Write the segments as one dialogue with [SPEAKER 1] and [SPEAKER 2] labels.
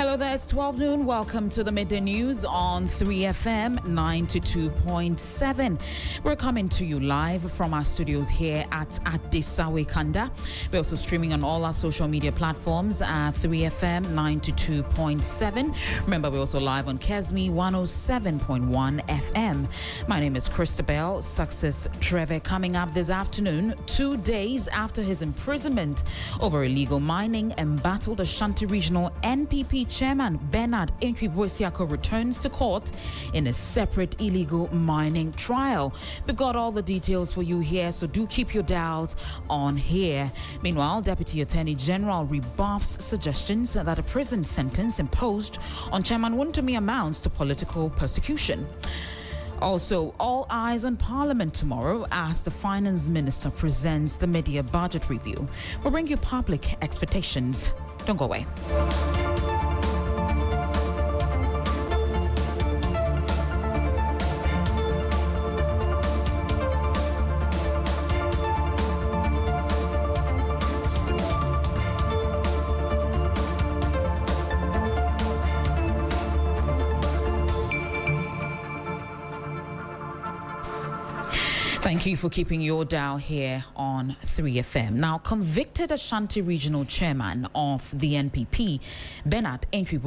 [SPEAKER 1] Hello there, it's 12 noon. Welcome to the Midday News on 3FM 92.7. We're coming to you live from our studios here at Adisawe Kanda. We're also streaming on all our social media platforms at 3FM 92.7. Remember, we're also live on Kesmi 107.1 FM. My name is Christabel Success Treve. Coming up this afternoon, 2 days after his imprisonment over illegal mining, embattled Ashanti Regional NPP Chairman Bernard Entwi returns to court in a separate illegal mining trial. We've got all the details for you here, so do keep your dials on here. Meanwhile, Deputy Attorney General rebuffs suggestions that a prison sentence imposed on Chairman Wontumi amounts to political persecution. Also, all eyes on Parliament tomorrow as the Finance Minister presents the mid-year budget review. We'll bring you public expectations. Don't go away. Thank you for keeping your dial here on 3FM. Now, convicted Ashanti Regional Chairman of the NPP, Bernard Entwi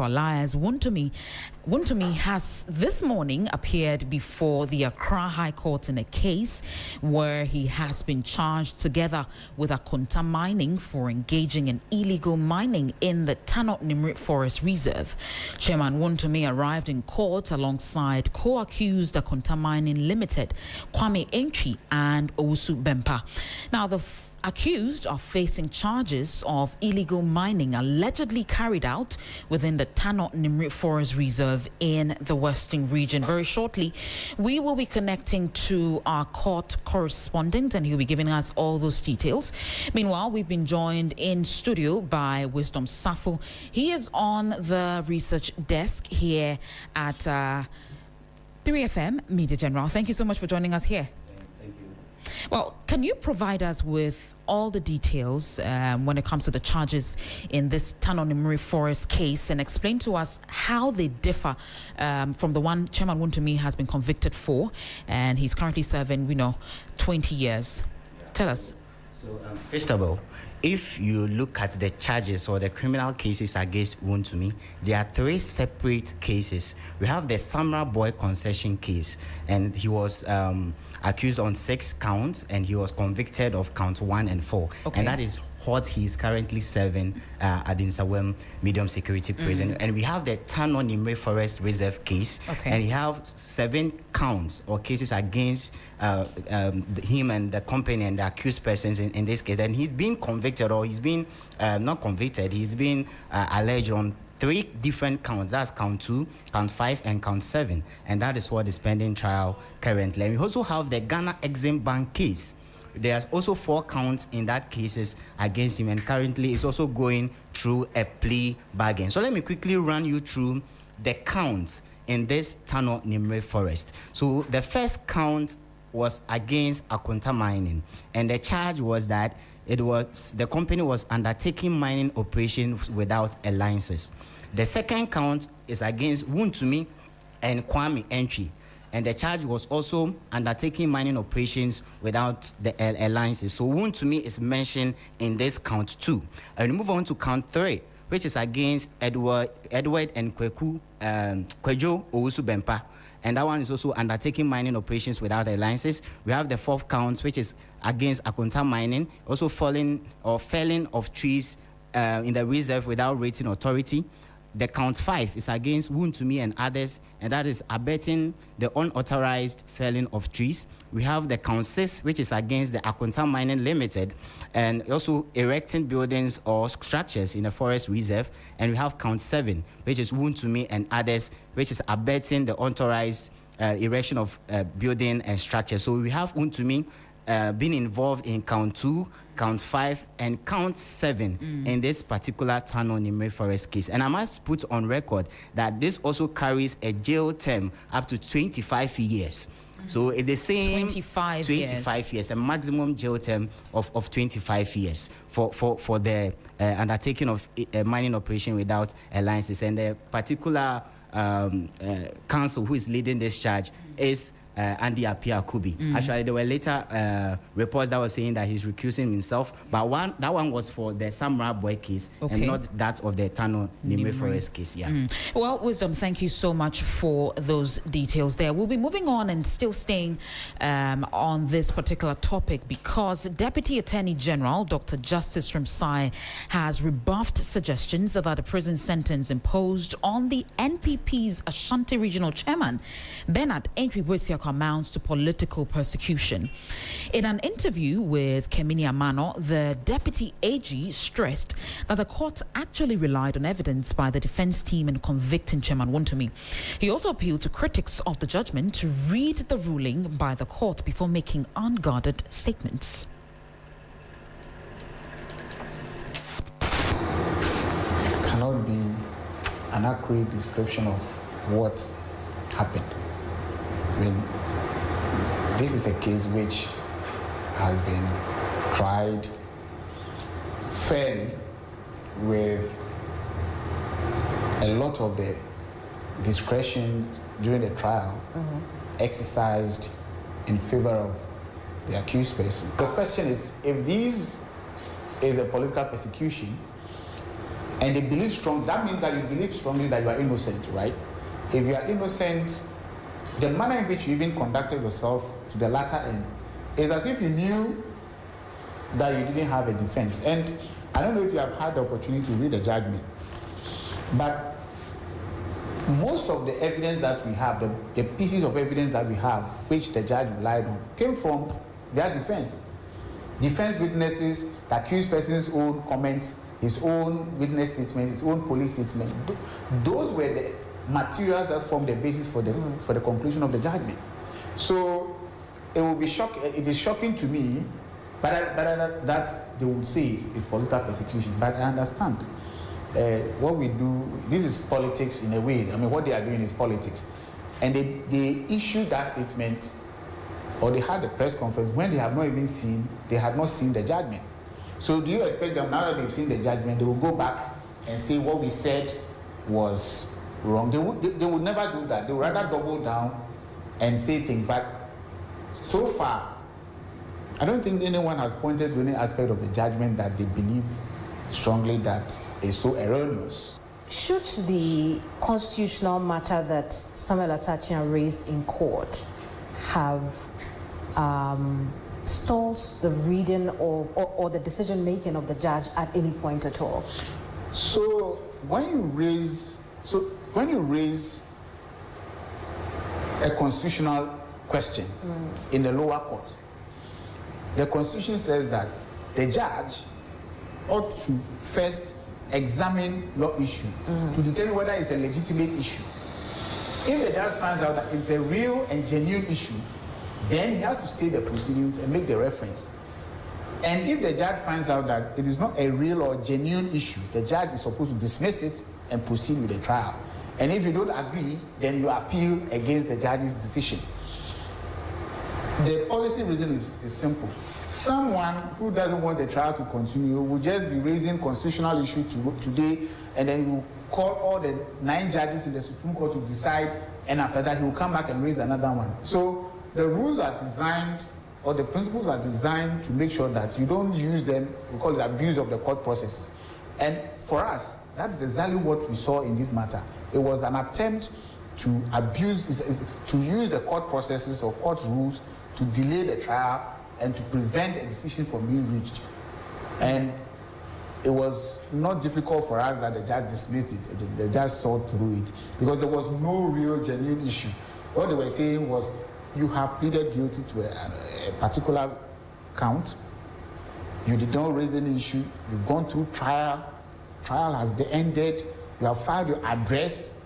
[SPEAKER 1] alias Wontumi has this morning appeared before the Accra High Court in a case where he has been charged together with Akonta Mining for engaging in illegal mining in the Tanot Nimrit Forest Reserve. Chairman Wontumi arrived in court alongside co-accused Akonta Mining Limited, Kwame Entwi and Osu Bempa. Now, the accused are facing charges of illegal mining allegedly carried out within the Tanot Nimrit Forest Reserve in the Western region. Very shortly, we will be connecting to our court correspondent and he'll be giving us all those details. Meanwhile, we've been joined in studio by Wisdom Safo. He is on the research desk here at 3FM Media General. Thank you so much for joining us here. Well, can you provide us with all the details when it comes to the charges in this Tanot Nimrit Forest case and explain to us how they differ from the one Chairman Wontumi has been convicted for, and he's currently serving, 20 years. Tell us.
[SPEAKER 2] So, Christabel, if you look at the charges or the criminal cases against Wontumi, there are three separate cases. We have the Samra Boy concession case, and he was accused on 6 counts, and he was convicted of count 1 and 4. Okay. And that is what he is currently serving at Insawam Medium Security Prison. And we have the Tanot Nimrit Forest Reserve case, and he have 7 counts or cases against him and the company and the accused persons in this case. And he's been convicted, or he's been not convicted, he's been alleged on 3 different counts. That's count 2, count 5, and count 7. And that is what is pending trial currently. And we also have the Ghana Exim Bank case. There's also 4 counts in that cases against him, and currently is also going through a plea bargain. So let me quickly run you through the counts in this Tanot Nimrit Forest. So the first count was against Akonta Mining, and the charge was that the company was undertaking mining operations without a license. The second count is against Wontumi and Kwame Entwi, and the charge was also undertaking mining operations without the license. So Wontumi is mentioned in this count 2. And we move on to count 3, which is against Edward and Kwejo Owusu Bempa. And that one is also undertaking mining operations without a license. We have the 4th count, which is against Akonta Mining, also felling of trees in the reserve without rating authority. The count 5 is against Wontumi and others, and that is abetting the unauthorized felling of trees. We have the count 6, which is against the Akonta Mining Limited, and also erecting buildings or structures in the forest reserve. And we have count 7, which is Wontumi and others, which is abetting the unauthorized erection of building and structure. So we have Wontumi been involved in count 2, count 5, and count 7 in this particular Tanot Nimrit Forest case. And I must put on record that this also carries a jail term up to 25 years. So it's the same
[SPEAKER 1] 25
[SPEAKER 2] years, a maximum jail term of 25 years for the undertaking of a mining operation without a license. And the particular counsel who is leading this charge is Andy Apia Kubi. Actually, there were later reports that were saying that he's recusing himself, but that one was for the Samurai Boy case and not that of the Tano Nimre Forest case. Yeah.
[SPEAKER 1] Well, Wisdom, thank you so much for those details there. We'll be moving on and still staying on this particular topic because Deputy Attorney General Dr. Justice Ramsai has rebuffed suggestions that the prison sentence imposed on the NPP's Ashanti Regional Chairman Bernard Entry-Buesiako amounts to political persecution. In an interview with Kemini Amano, the Deputy AG stressed that the court actually relied on evidence by the defense team in convicting Chairman Wontumi. He also appealed to critics of the judgment to read the ruling by the court before making unguarded statements.
[SPEAKER 3] It cannot be an accurate description of what happened. I mean, this is a case which has been tried fairly with a lot of the discretion during the trial exercised in favor of the accused person. The question is, if this is a political persecution and they believe strongly, that means that you believe strongly that you are innocent, right? If you are innocent, the manner in which you even conducted yourself to the latter end is as if you knew that you didn't have a defense. And I don't know if you have had the opportunity to read the judgment, but most of the evidence that we have, the pieces of evidence that we have, which the judge relied on, came from their defense. Defense witnesses, the accused person's own comments, his own witness statement, his own police statement. Those were the materials that form the basis for the conclusion of the judgment. So it will be it is shocking to me, but that they would say is political persecution. But I understand what we do. This is politics in a way. I mean, what they are doing is politics, and they issued that statement, or they had the press conference when they have not even seen. They had not seen the judgment. So do you expect them, now that they've seen the judgment, they will go back and say what we said was wrong? They would never do that. They would rather double down and say things. But so far, I don't think anyone has pointed to any aspect of the judgment that they believe strongly that is so erroneous.
[SPEAKER 4] Should the constitutional matter that Samuel Atachian raised in court have stalls the reading or the decision making of the judge at any point at all?
[SPEAKER 3] So when you raise a constitutional question in the lower court, the Constitution says that the judge ought to first examine your issue to determine whether it's a legitimate issue. If the judge finds out that it's a real and genuine issue, then he has to stay the proceedings and make the reference. And if the judge finds out that it is not a real or genuine issue, the judge is supposed to dismiss it and proceed with the trial. And if you don't agree, then you appeal against the judge's decision. The policy reason is simple. Someone who doesn't want the trial to continue will just be raising constitutional issue today, and then you call all the 9 judges in the Supreme Court to decide, and after that he will come back and raise another one. So the rules are designed, or the principles are designed to make sure that you don't use them, we call it abuse of the court processes. And for us, that's exactly what we saw in this matter. It was an attempt to abuse, to use the court processes or court rules to delay the trial and to prevent a decision from being reached. And it was not difficult for us that the judge dismissed it. The judge saw through it because there was no real genuine issue. What they were saying was, you have pleaded guilty to a particular count. You did not raise any issue. You've gone through trial. Trial has ended. You have filed your address,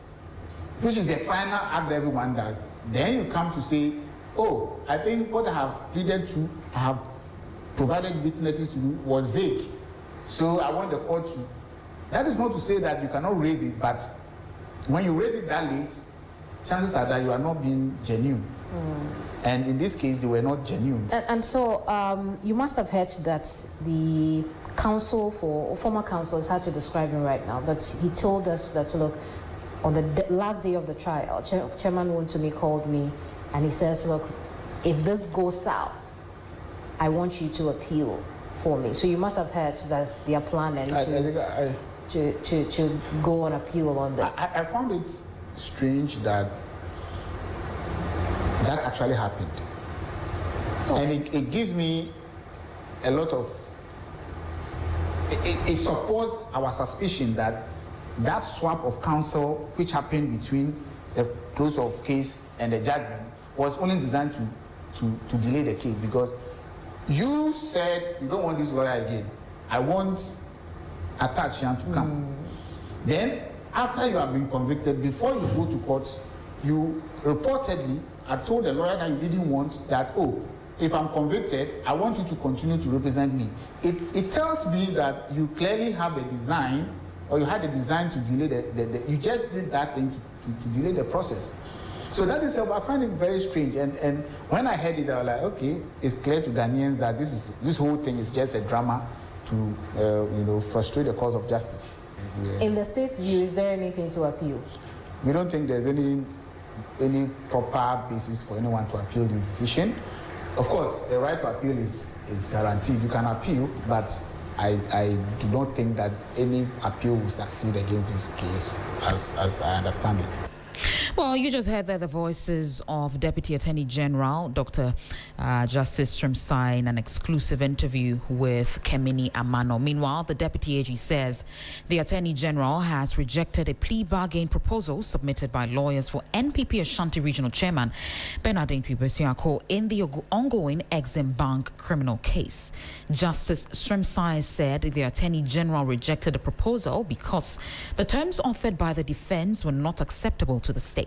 [SPEAKER 3] which is the final act that everyone does. Then you come to say, oh, I think what I have pleaded to, I have provided witnesses to do was vague. So I want the court to. That is not to say that you cannot raise it, but when you raise it that late, chances are that you are not being genuine. And in this case, they were not genuine.
[SPEAKER 4] And so you must have heard that the counsel for former counsel is hard to describe him right now, but he told us that, look, on the last day of the trial, Chairman Wontumi called me and he says, look, if this goes south, I want you to appeal for me. So you must have heard that they are planning to go on appeal on this.
[SPEAKER 3] I found it strange that that actually happened. And it gives me a lot of, it supports our suspicion that that swap of counsel which happened between the close of case and the judgment was only designed to delay the case, because you said you don't want this lawyer again. I want Atachian to come. Then after you have been convicted, before you go to court, you reportedly had told the lawyer that you didn't want that, oh, if I'm convicted, I want you to continue to represent me. It tells me that you clearly have a design, or you had a design to delay you just did that thing to delay the process. So that itself, I find it very strange. And when I heard it, I was like, okay, it's clear to Ghanaians that this whole thing is just a drama to frustrate the cause of justice. Yeah.
[SPEAKER 4] In the state's view, is there anything to appeal?
[SPEAKER 3] We don't think there's any proper basis for anyone to appeal the decision. Of course, the right to appeal is guaranteed. You can appeal, but I do not think that any appeal will succeed against this case, as I understand it.
[SPEAKER 1] Well, you just heard there the voices of Deputy Attorney General Dr. Justice Treve in an exclusive interview with Kemini Amano. Meanwhile, the Deputy AG says the Attorney General has rejected a plea bargain proposal submitted by lawyers for NPP Ashanti Regional Chairman Bernard Entwi-Busiako in the ongoing Exim Bank criminal case. Justice Treve said the Attorney General rejected the proposal because the terms offered by the defense were not acceptable to the state.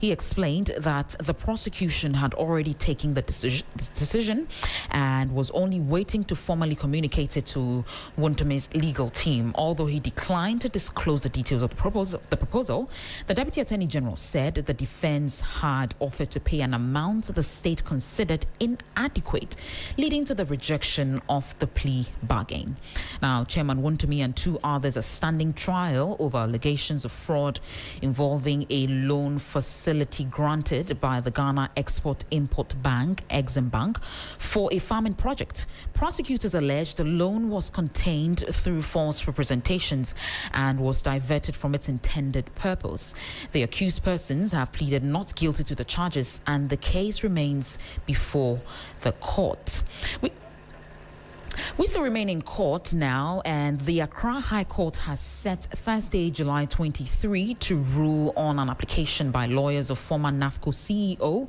[SPEAKER 1] He explained that the prosecution had already taken the decision and was only waiting to formally communicate it to Wontumi's legal team. Although he declined to disclose the details of the proposal, the Deputy Attorney General said the defense had offered to pay an amount the state considered inadequate, leading to the rejection of the plea bargain. Now, Chairman Wontumi and two others are standing trial over allegations of fraud involving a loan facility granted by the Ghana Export-Import Bank, Exim Bank, for a farming project. Prosecutors allege the loan was contained through false representations and was diverted from its intended purpose. The accused persons have pleaded not guilty to the charges, and the case remains before the court. We still remain in court now, and the Accra High Court has set Thursday, July 23, to rule on an application by lawyers of former NAFCO CEO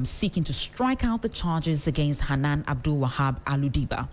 [SPEAKER 1] seeking to strike out the charges against Hanan Abdul Wahab Aludiba.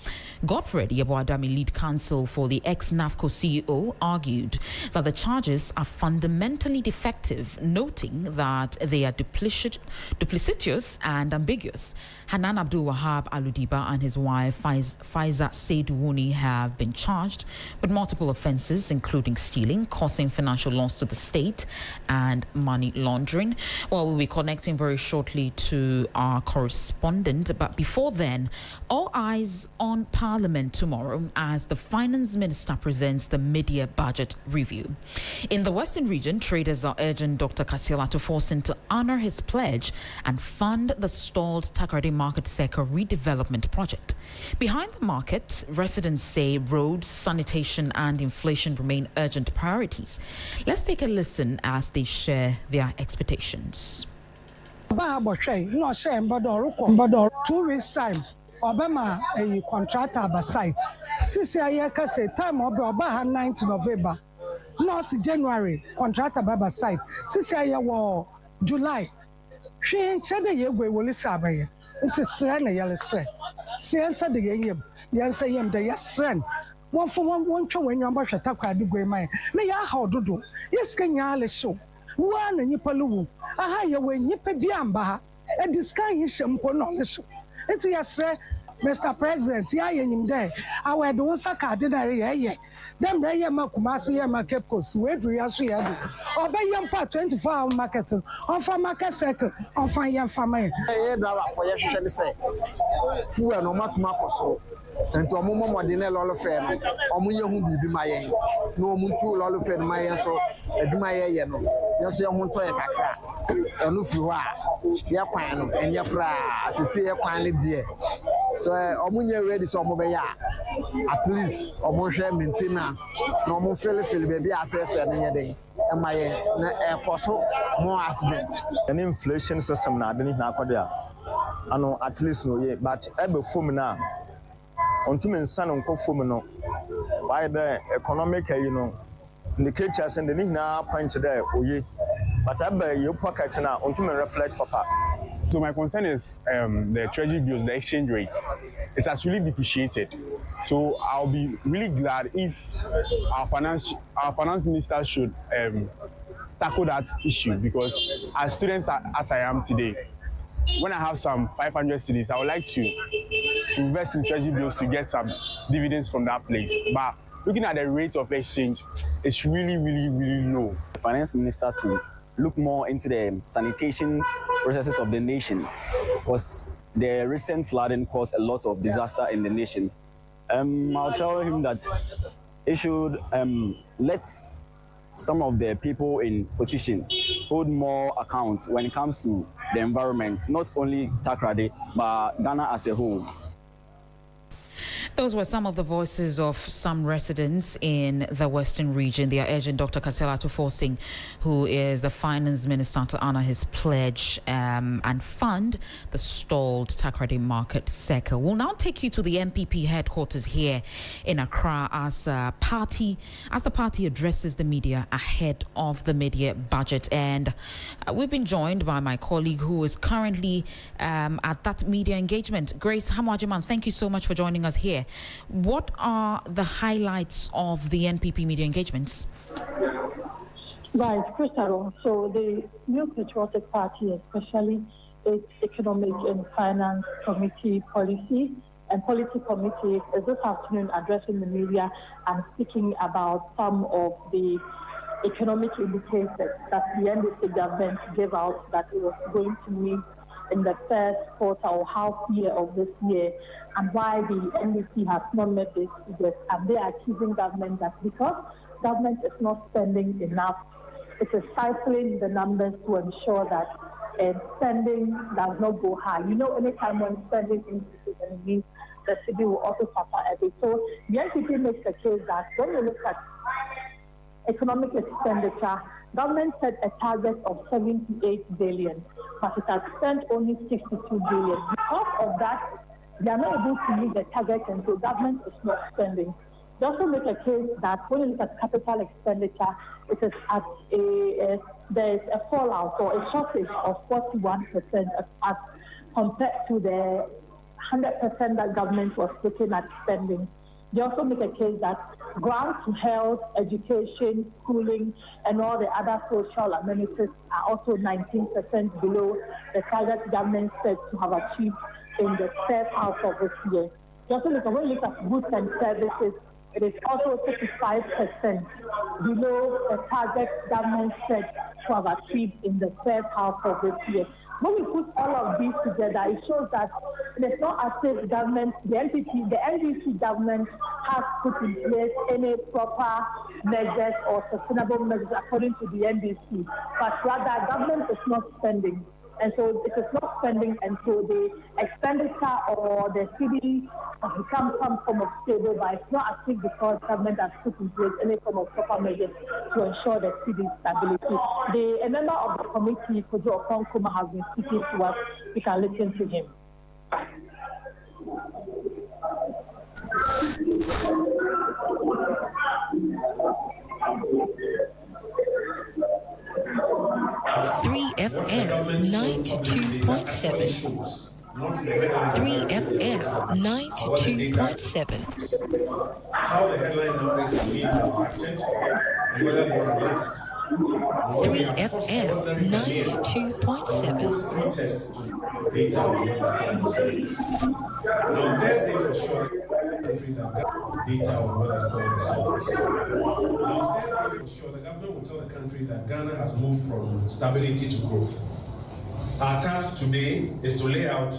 [SPEAKER 1] Godfred Yeboadami, lead counsel for the ex-NAFCO CEO, argued that the charges are fundamentally defective, noting that they are duplicitous and ambiguous. Hanan Abdul Wahab Aludiba and his wife Faiza Seiduwuni have been charged with multiple offenses, including stealing, causing financial loss to the state, and money laundering. Well, we'll be connecting very shortly to our correspondent, but before then, all eyes on Parliament tomorrow as the Finance Minister presents the mid-year budget review. In the Western region, traders are urging Dr. Kasiela to force him to honor his pledge and fund the stalled Takoradi Market Sector redevelopment project. Behind the market, residents say roads, sanitation and inflation remain urgent priorities. Let's take a listen as they share their expectations.
[SPEAKER 5] 2 weeks time, Obama a contractor by site. Since I can say time Obama 9th November. Last January, contractor by site. Since I was July. She ain't said the year we will listen. It's a serena yellow set. Siensa the yam, Yansa yam the yes sen. One for one show when you're much attack I do go my. May I how do? Yes, can you show? One and Yipalu. A higher way Yipabiamba. A disguise shampoo on the show. It's yes, sir. Mr. President, ya yenyim there. Our the ones cardinary ye. Them re ma kumasi ye ma Cape Coast. We do ya so ya do. Obey yam pa 24-hour market. On farm market circle. On farm yam farmer.
[SPEAKER 6] Eh driver for ya hwehwe say. Fu e no matuma koso. Enti omo modern lolo fe no. Omo ye hu bibi ma yen. No omo ntu lolo fe no ma yen so. Aduma ye no. Yeso ye hu to ye kakra. Enu fi ho a ye kwan no enye pra asese ye kwan le bie. So omunye ready so omo be ya at least omo hwe maintenance na omo feel baby access na nye den e maye na ekoso more accident
[SPEAKER 7] an inflation system na adini na akode a ano at least no ye but ebe fom na ontumi nsa no nko fom no why the economic you know indicators and the na point there oye but ebe ye pocket na ontumi reflect papa.
[SPEAKER 8] So my concern is the treasury bills, the exchange rate. It has really depreciated. So I'll be really glad if our finance minister should tackle that issue, because as students as I am today, when I have some 500 cedis, I would like to invest in treasury bills to get some dividends from that place. But looking at the rate of exchange, it's really, really, really low.
[SPEAKER 9] The finance minister to look more into the sanitation processes of the nation, because the recent flooding caused a lot of disaster in the nation. I'll tell him that he should let some of the people in position hold more account when it comes to the environment, not only Takoradi, but Ghana as a whole.
[SPEAKER 1] Those were some of the voices of some residents in the Western region. They are urging Dr. Kasela Tuforsing, who is the finance minister, to honor his pledge and fund the stalled Takoradi market sector. We'll now take you to the MPP headquarters here in Accra as the party addresses the media ahead of the mid-year budget. And we've been joined by my colleague who is currently at that media engagement. Grace Hamwajiman, thank you so much for joining us here. What are the highlights of the NPP media engagements?
[SPEAKER 10] Right, Christabel. So the New Patriotic Party, especially its Economic and Finance Committee Policy and Policy Committee, is this afternoon addressing the media and speaking about some of the economic indicators that the NDC government gave out that it was going to meet in the first quarter or half year of this year, and why the NDC has not met these figures. And they are accusing government that because government is not spending enough, it is stifling the numbers to ensure that spending does not go high. You know, anytime when spending increases, it means the city will also suffer a bit. So the NPP makes the case that when you look at economic expenditure, government set a target of 78 billion, but it has spent only 62 billion. Because of that, they are not able to meet the target, and so government is not spending. They also make a case that when you look at capital expenditure, it is at there is a fallout or a shortage of 41% as compared to the 100% that government was looking at spending. They also make a case that grants to health, education, schooling, and all the other social amenities are also 19% below the target government said to have achieved in the first half of this year. They also look at, when you look at goods and services, it is also 35% below the target government said to have achieved in the first half of this year. When we put all of these together, it shows that it's not as if government, the NDC government has put in place any proper measures or sustainable measures according to the NDC, but rather government is not spending. And so it is not spending, and so the expenditure or the city has become some form of stable, but it's not as if because government has put in place any form of proper measures to ensure the city's stability. A member of the committee, Kojo Okonkoma, has been speaking to us. We can listen to him.
[SPEAKER 11] FM 92.7. 3FM 92.7.
[SPEAKER 12] How the headline numbers will be impacted and whether they can last.
[SPEAKER 11] 3FM 92.7.
[SPEAKER 12] Put three tests to data on what they call the service. Now, Thursday for sure, the country that got data on what they call the service. Now, Thursday for sure, the government will tell the country that Ghana has moved from stability to growth. Our task today is to lay out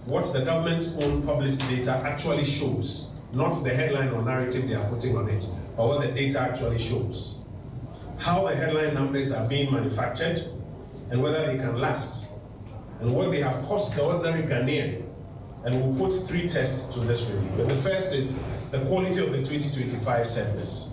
[SPEAKER 12] what the government's own published data actually shows, not the headline or narrative they are putting on it, but what the data actually shows. How the headline numbers are being manufactured and whether they can last, and what they have cost the ordinary Ghanaian. And we'll put three tests to this review. But the first is the quality of the 2025 surplus.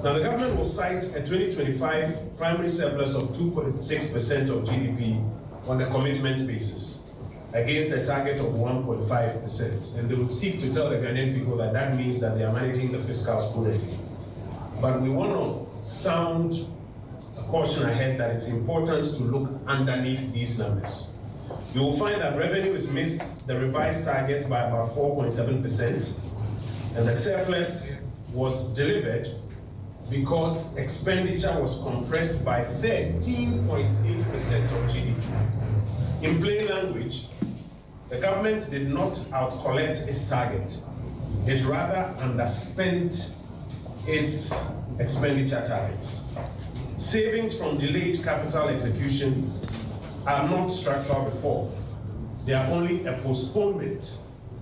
[SPEAKER 12] Now, the government will cite a 2025 primary surplus of 2.6% of GDP on a commitment basis against a target of 1.5%. And they would seek to tell the Ghanaian people that that means that they are managing the fiscals prudently. But we want to sound a caution ahead that it's important to look underneath these numbers. You will find that revenue has missed the revised target by about 4.7%, and the surplus was delivered because expenditure was compressed by 13.8% of GDP. In plain language, the government did not outcollect its target. It rather underspent its expenditure targets. Savings from delayed capital execution are not structural reform. They are only a postponement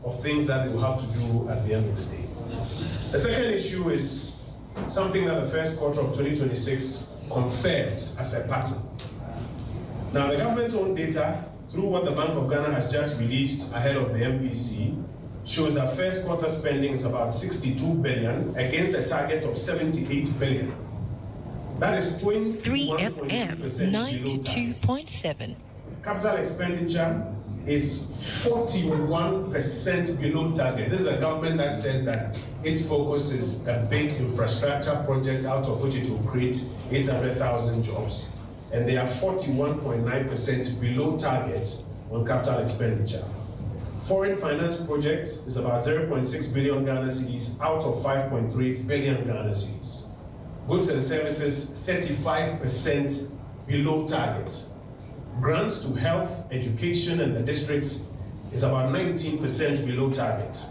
[SPEAKER 12] of things that they will have to do at the end of the day. The second issue is something that the first quarter of 2026 confirms as a pattern. Now, the government's own data, through what the Bank of Ghana has just released ahead of the MPC, shows that first quarter spending is about 62 billion against a target of 78 billion. That is
[SPEAKER 11] 3FM 92.7.
[SPEAKER 12] Capital expenditure is 41% below target. This is a government that says that its focus is a big infrastructure project out of which it will create 800,000 jobs. And they are 41.9% below target on capital expenditure. Foreign finance projects is about 0.6 billion Ghana cedis out of 5.3 billion Ghana cedis. Goods and services, 35% below target. Grants to health, education, and the districts is about 19% below target.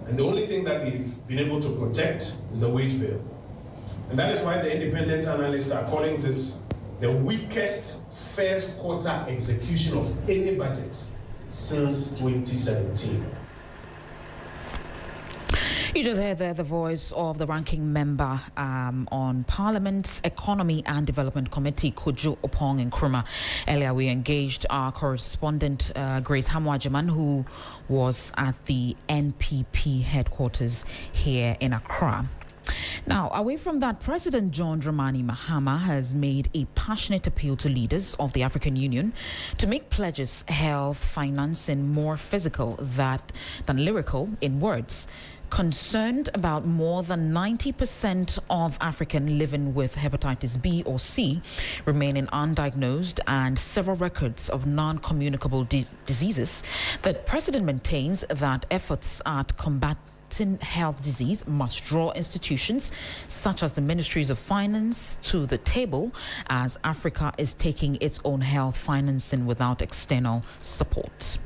[SPEAKER 12] And the only thing that they've been able to protect is the wage bill. And that is why the independent analysts are calling this the weakest first quarter execution of any budget since 2017.
[SPEAKER 1] You just heard there the voice of the ranking member on Parliament's Economy and Development Committee, Kojo Opong Nkrumah. Earlier, we engaged our correspondent, Grace Hamwajaman, who was at the NPP headquarters here in Accra. Now, away from that, President John Dramani Mahama has made a passionate appeal to leaders of the African Union to make pledges, health, financing more physical than lyrical in words. Concerned about more than 90% of Africans living with hepatitis B or C remaining undiagnosed and several records of non-communicable diseases, the president maintains that efforts at combating health disease must draw institutions such as the Ministries of Finance to the table, as Africa is taking its own health financing without external support.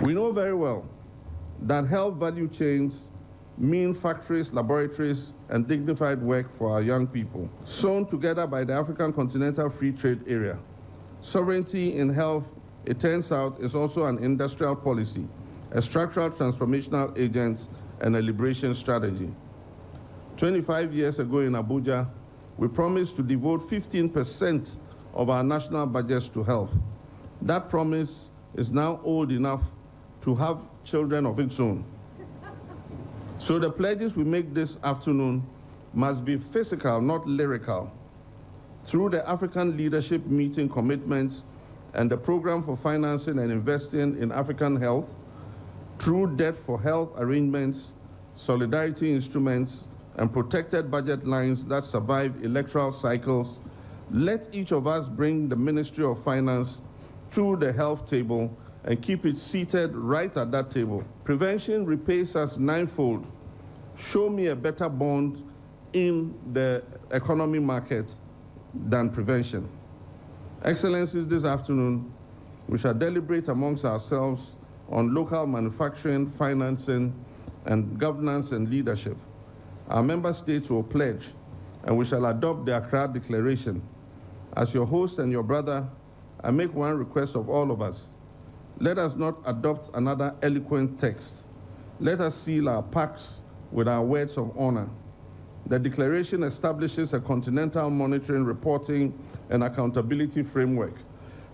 [SPEAKER 13] We know very well that health value chains mean factories, laboratories, and dignified work for our young people, sewn together by the African Continental Free Trade Area. Sovereignty in health, it turns out, is also an industrial policy, a structural transformational agent, and a liberation strategy. 25 years ago in Abuja, we promised to devote 15% of our national budgets to health. That promise is now old enough to have children of its own. So the pledges we make this afternoon must be physical, not lyrical. Through the African Leadership Meeting commitments and the Program for Financing and Investing in African Health, through debt for health arrangements, solidarity instruments, and protected budget lines that survive electoral cycles, let each of us bring the Ministry of Finance to the health table and keep it seated right at that table. Prevention repays us ninefold show me a better bond in the economy market than prevention. Excellencies, this afternoon, we shall deliberate amongst ourselves on local manufacturing, financing, and governance and leadership. Our member states will pledge, and we shall adopt the Accra Declaration. As your host and your brother, I make one request of all of us. Let us not adopt another eloquent text. Let us seal our pacts with our words of honor. The declaration establishes a continental monitoring, reporting, and accountability framework,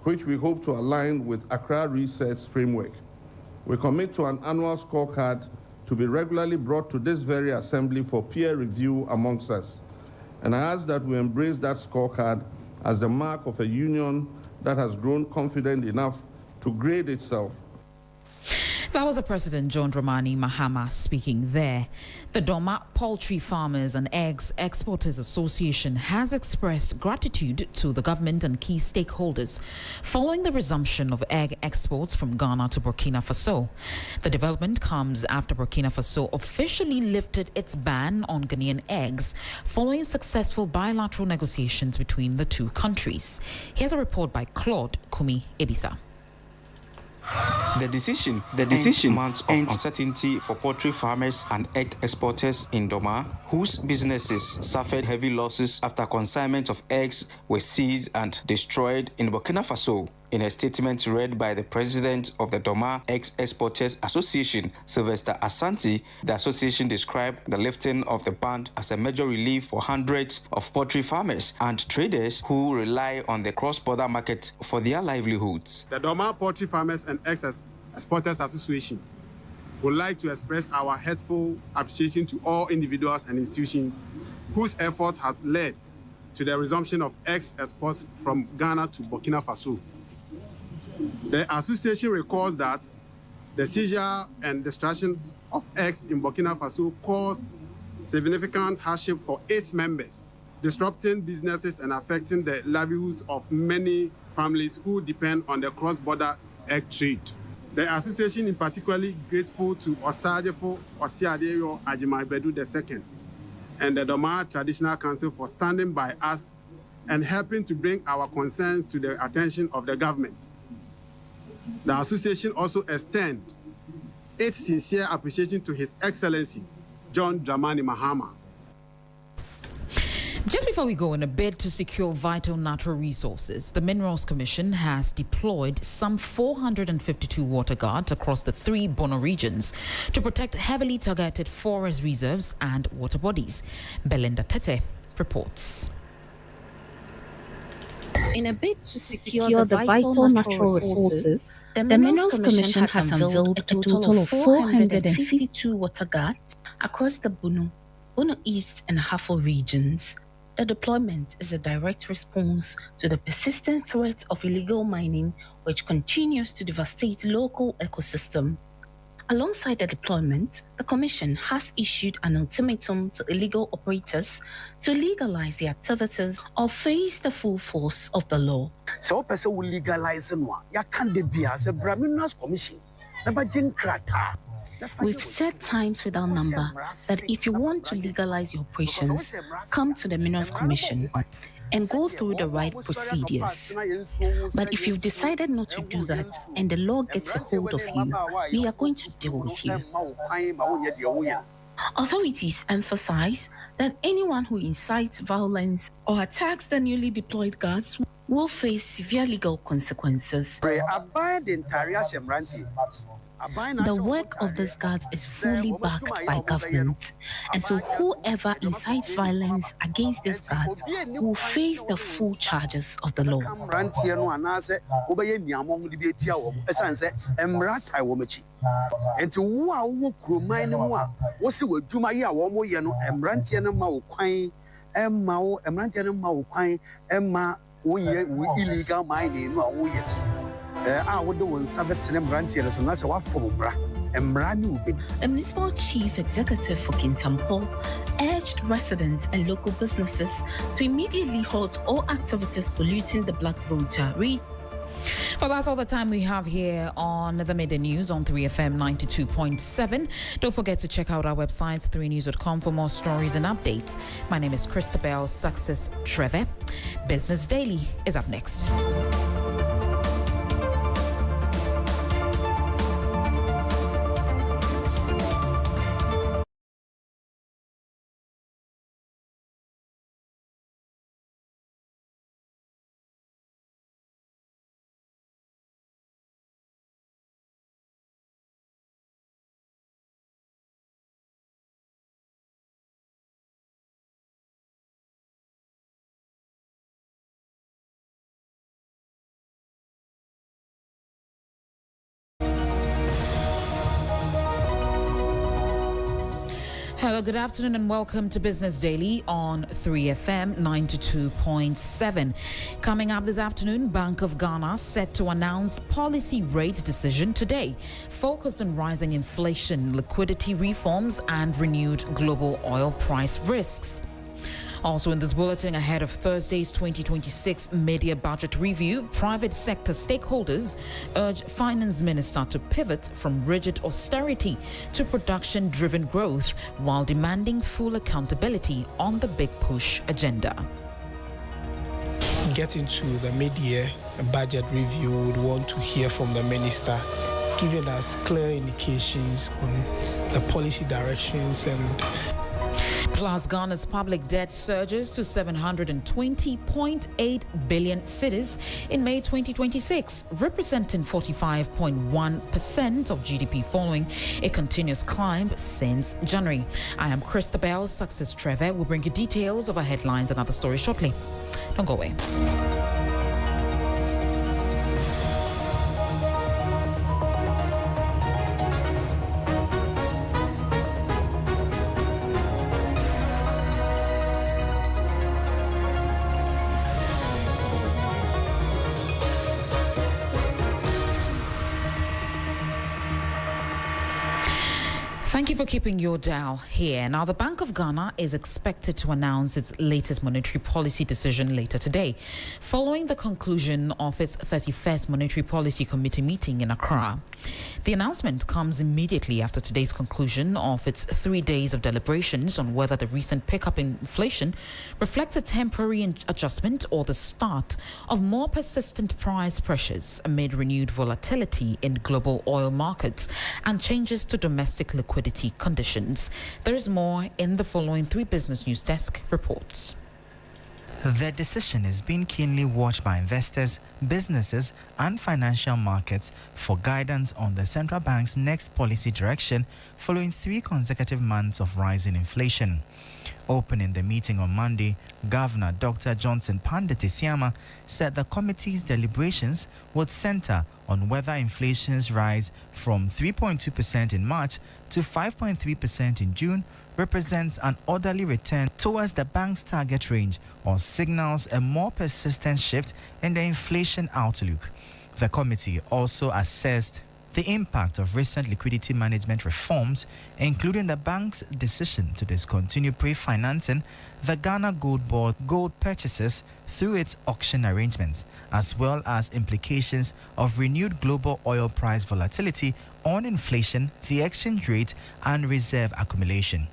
[SPEAKER 13] which we hope to align with Accra Research Framework. We commit to an annual scorecard to be regularly brought to this very assembly for peer review amongst us. And I ask that we embrace that scorecard as the mark of a union that has grown confident enough to grade itself.
[SPEAKER 1] That was the President John Dramani Mahama speaking there. The Doma Poultry Farmers and Eggs Exporters Association has expressed gratitude to the government and key stakeholders following the resumption of egg exports from Ghana to Burkina Faso. The development comes after Burkina Faso officially lifted its ban on Ghanaian eggs following successful bilateral negotiations between the two countries. Here's a report by Claude Kumi Ebisa.
[SPEAKER 14] The decision months of uncertainty for poultry farmers and egg exporters in Doma, whose businesses suffered heavy losses after consignment of eggs were seized and destroyed in Burkina Faso. In a statement read by the president of the Doma Egg Exporters Association, Sylvester Asante, the association described the lifting of the ban as a major relief for hundreds of poultry farmers and traders who rely on the cross-border market for their livelihoods.
[SPEAKER 8] The Doma Poultry Farmers and Egg Exporters Association would like to express our heartfelt appreciation to all individuals and institutions whose efforts have led to the resumption of egg exports from Ghana to Burkina Faso. The association recalls that the seizure and destruction of eggs in Burkina Faso caused significant hardship for its members, disrupting businesses and affecting the livelihoods of many families who depend on the cross-border egg trade. The association is particularly grateful to Osadefo Osiadeyo Ajimabedu II and the Doma Traditional Council for standing by us and helping to bring our concerns to the attention of the government. The association also extends its sincere appreciation to His Excellency, John Dramani Mahama.
[SPEAKER 1] Just before we go, in a bid to secure vital natural resources, the Minerals Commission has deployed some 452 water guards across the 3 Bono regions to protect heavily targeted forest reserves and water bodies. Belinda Tete reports.
[SPEAKER 15] In a bid to secure the vital natural resources, the Minerals Commission has unveiled a total of 452 water guards across the Bono East and Hafo regions. The deployment is a direct response to the persistent threat of illegal mining, which continues to devastate local ecosystem. Alongside the deployment, the Commission has issued an ultimatum to illegal operators to legalize the activities or face the full force of the law.
[SPEAKER 6] So, person will legalize no. Ya can't be as a Minerals Commission.
[SPEAKER 15] We've set times without number that if you want to legalize your operations, come to the Minerals Commission and go through the right procedures. But if you've decided not to do that and the law gets a hold of you, we are going to deal with you. Authorities emphasize that anyone who incites violence or attacks the newly deployed guards will face severe legal consequences. The work of these guards is fully backed by government, and so whoever incites violence against these guards will face the full charges of the law.
[SPEAKER 6] Illegal mining.
[SPEAKER 15] The municipal chief executive for Kintampo urged residents and local businesses to immediately halt all activities polluting the black voter.
[SPEAKER 1] Well, that's all the time we have here on the Midday News on 3FM 92.7. Don't forget to check out our website, 3news.com, for more stories and updates. My name is Christabel Success Treve. Business Daily is up next. Hello, good afternoon and welcome to Business Daily on 3FM 92.7. Coming up this afternoon, Bank of Ghana set to announce policy rate decision today, focused on rising inflation, liquidity reforms and renewed global oil price risks. Also in this bulletin, ahead of Thursday's 2026 media budget review, private sector stakeholders urge Finance Minister to pivot from rigid austerity to production-driven growth while demanding full accountability on the Big Push agenda.
[SPEAKER 16] Getting to the mid-year budget review, we would want to hear from the Minister, giving us clear indications on the policy directions and
[SPEAKER 1] Plus, Ghana's public debt surges to 720.8 billion cedis in May 2026, representing 45.1% of GDP following a continuous climb since January. I am Christabel Success Treve. We'll bring you details of our headlines and other stories shortly. Don't go away. Thank you for keeping your dial here. Now, the Bank of Ghana is expected to announce its latest monetary policy decision later today, following the conclusion of its 31st Monetary Policy Committee meeting in Accra. The announcement comes immediately after today's conclusion of its 3 days of deliberations on whether the recent pickup in inflation reflects a temporary adjustment or the start of more persistent price pressures amid renewed volatility in global oil markets and changes to domestic liquidity conditions. There is more in the following 3 Business News Desk reports.
[SPEAKER 17] The decision is being keenly watched by investors, businesses, and financial markets for guidance on the central bank's next policy direction following 3 consecutive months of rising inflation. Opening the meeting on Monday, Governor Dr. Johnson Panditi-Siama said the committee's deliberations would center on whether inflation's rise from 3.2% in March to 5.3% in June represents an orderly return towards the bank's target range or signals a more persistent shift in the inflation outlook. The committee also assessed the impact of recent liquidity management reforms, including the bank's decision to discontinue pre-financing the Ghana Gold Board gold purchases through its auction arrangements, as well as implications of renewed global oil price volatility on inflation, the exchange rate, and reserve accumulation.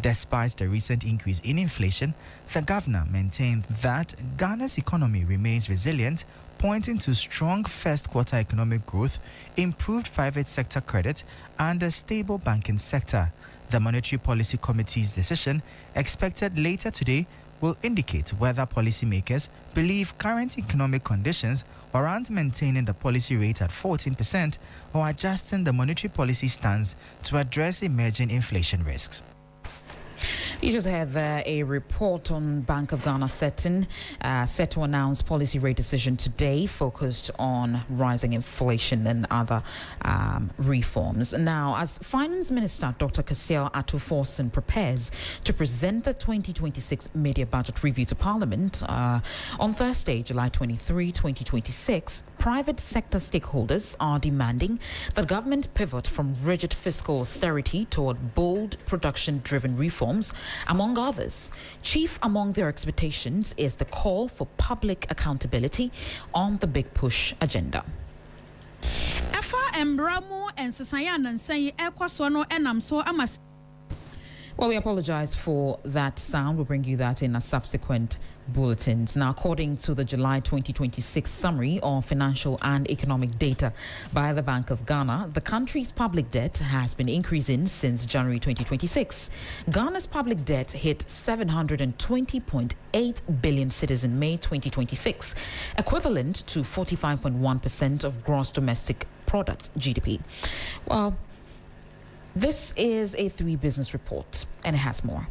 [SPEAKER 17] Despite the recent increase in inflation, the governor maintained that Ghana's economy remains resilient, pointing to strong first quarter economic growth, improved private sector credit, and a stable banking sector. The Monetary Policy Committee's decision, expected later today, will indicate whether policymakers believe current economic conditions warrant maintaining the policy rate at 14% or adjusting the monetary policy stance to address emerging inflation risks.
[SPEAKER 1] You just had a report on Bank of Ghana set to announce policy rate decision today, focused on rising inflation and other reforms. Now, as Finance Minister Dr. Kasiel Atuforsen prepares to present the 2026 media budget review to Parliament on Thursday, July 23, 2026, private sector stakeholders are demanding that government pivot from rigid fiscal austerity toward bold production-driven reforms. Among others, chief among their expectations is the call for public accountability on the Big Push agenda. Well, we apologize for that sound. We'll bring you that in a subsequent bulletins. Now, according to the July 2026 summary of financial and economic data by the Bank of Ghana, the country's public debt has been increasing since January 2026. Ghana's public debt hit 720.8 billion cedis in May 2026, equivalent to 45.1% of gross domestic product (GDP). Well, this is a 3 Business report, and it has more.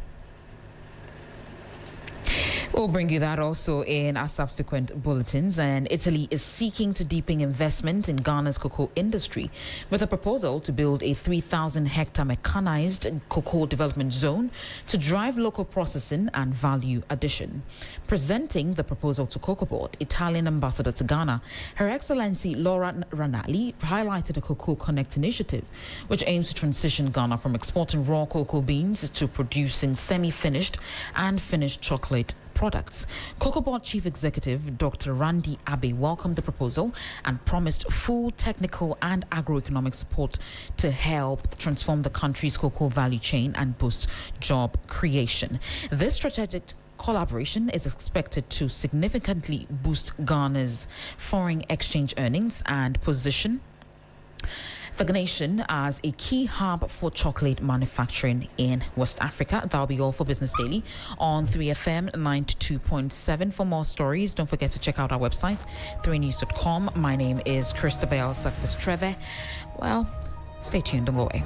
[SPEAKER 1] We'll bring you that also in our subsequent bulletins. And Italy is seeking to deepen investment in Ghana's cocoa industry with a proposal to build a 3,000-hectare mechanized cocoa development zone to drive local processing and value addition. Presenting the proposal to Cocoa Board, Italian ambassador to Ghana, Her Excellency Laura Ranalli highlighted a Cocoa Connect initiative, which aims to transition Ghana from exporting raw cocoa beans to producing semi-finished and finished chocolate products. Cocoa Board Chief Executive Dr. Randy Abbey welcomed the proposal and promised full technical and agroeconomic support to help transform the country's cocoa value chain and boost job creation. This strategic collaboration is expected to significantly boost Ghana's foreign exchange earnings and position the nation as a key hub for chocolate manufacturing in West Africa. That'll be all for Business Daily on 3FM 92.7. For more stories, don't forget to check out our website, 3news.com. My name is Christabel Success Treve. Well, stay tuned, don't go away.